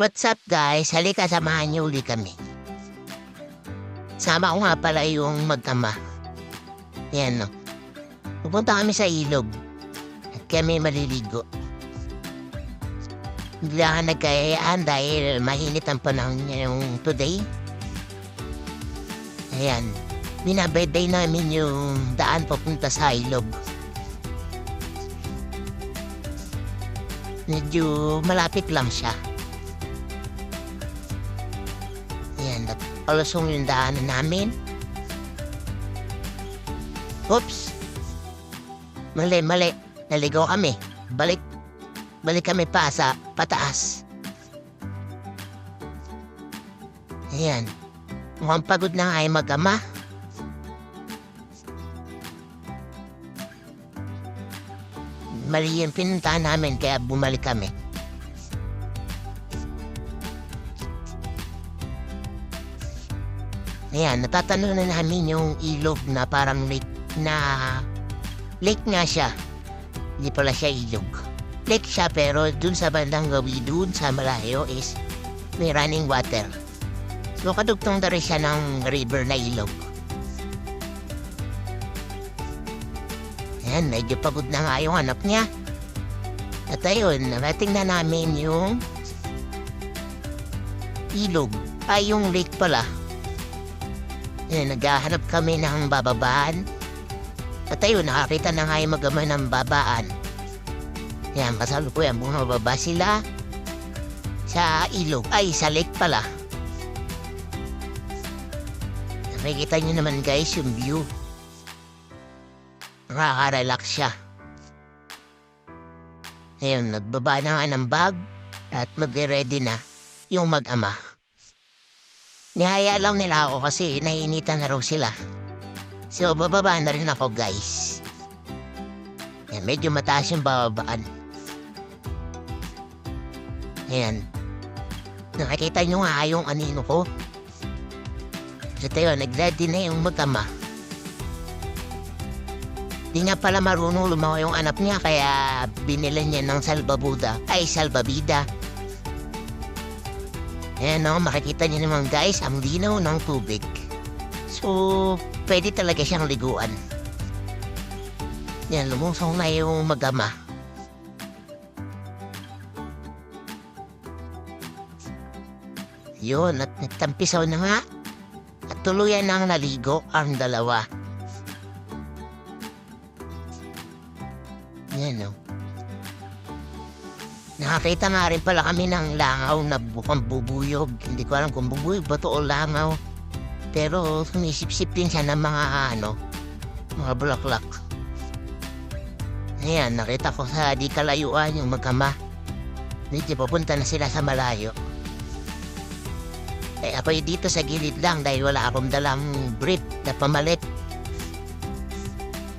What's up guys? Halika samahan niyo uli kami. Sama ko nga pala yung mag-ama. Yan no. Pupunta kami sa ilog. At kami maliligo. Bigla ka nagkayaan dahil mahinit ang panahon niya yung today. Ayan. Binabayday namin yung daan papunta sa ilog. Medyo malapit lang siya. Ayan, palusong yung daanan namin. Oops! Mali. Naligaw kami. Balik kami pa sa pataas. Ayan. Mukhang pagod na nga ay mag-ama. Mali yung pinuntahan namin kaya bumalik kami. Ayan, natatanong na namin yung ilog na parang lake na... Lake nga siya. Hindi pala siya ilog. Lake siya pero dun sa bandang gawi dun sa malayo is may running water. So kadugtong na rin siya ng river na ilog. Ayan, medyo pagod na nga yung anak niya. At ayun, narating na namin yung ilog. Ay, yung lake pala. Ayan, naghahanap kami ng bababaan. At ayun, nakakita na nga yung mag-ama ng babaan. Ayan, kasalukuyan bumababa sila sa ilog. Ay, sa lake pala. Nakikita nyo naman guys yung view. Nakaka-relax siya. Ayun, nagbaba na nga ng bag at mag-ready na yung mag-ama. Nihaya lang nila ako kasi naiinitan na raw sila. So, bababa na rin ako, guys. Ayan, medyo mataas yung bababaan. Ayan. Nakikita nyo nga yung anino ko. So, tayo, nag-ready na yung mag-ama. Di nga pala marunong lumawa yung anak niya kaya binila niya ng salbabida. Ayan o, makikita niyo naman guys, ang linaw ng tubig. So, pwede talaga siyang liguan. Yan, lumusong na yung mag-ama. Yun, at nagtampisaw na nga. At tuluyan nang naligo ang dalawa. Yan o. Nakakita nga rin pala kami ng langaw na bukang bubuyog. Hindi ko alam kung bubuyog ba ito o langaw. Pero sumisip-sip din siya ng mga mga bulaklak. Ayan, nakita ko sa di kalayuan yung mag-ama. Medyo papunta na sila sa malayo. Eh ako dito sa gilid lang dahil wala akong dalang brief na pamalit.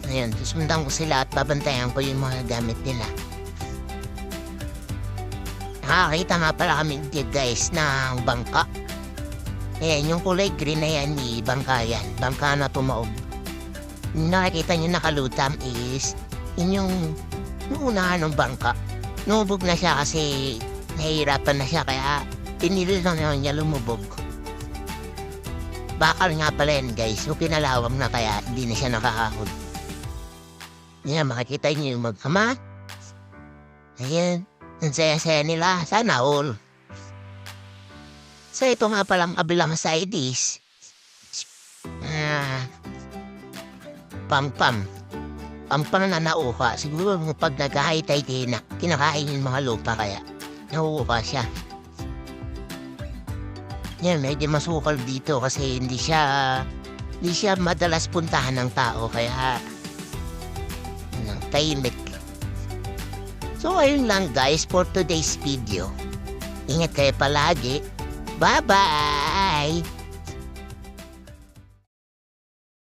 Ayan, susundan ko sila at babantayan ko yung mga gamit nila. Nakakita nga pala kami dito guys ng bangka. Ayan, yung kulay green na yan, bangka yan. Bangka na tumaob. Nakikita nyo nakalutam is yung unahan ng bangka. Lumubog na siya kasi nahihirapan na siya kaya pinili lang niya lumubog. Bakal nga pala yan guys. So pinalawang na kaya hindi na siya nakakahod. Yan, makikita nyo yung mag-ama. Ayan. Ang saya-saya nila. Sana all. So ito nga palang kabilang side is pam-pam. Pam-pam na nauuka. Siguro pag nag-high tide na kinakain yung mga lupa kaya nauuka siya. Yan, medyo masukal dito kasi hindi siya madalas puntahan ng tao kaya tahimik. So ayun lang guys for today's video. Ingat kayo palagi. Bye-bye!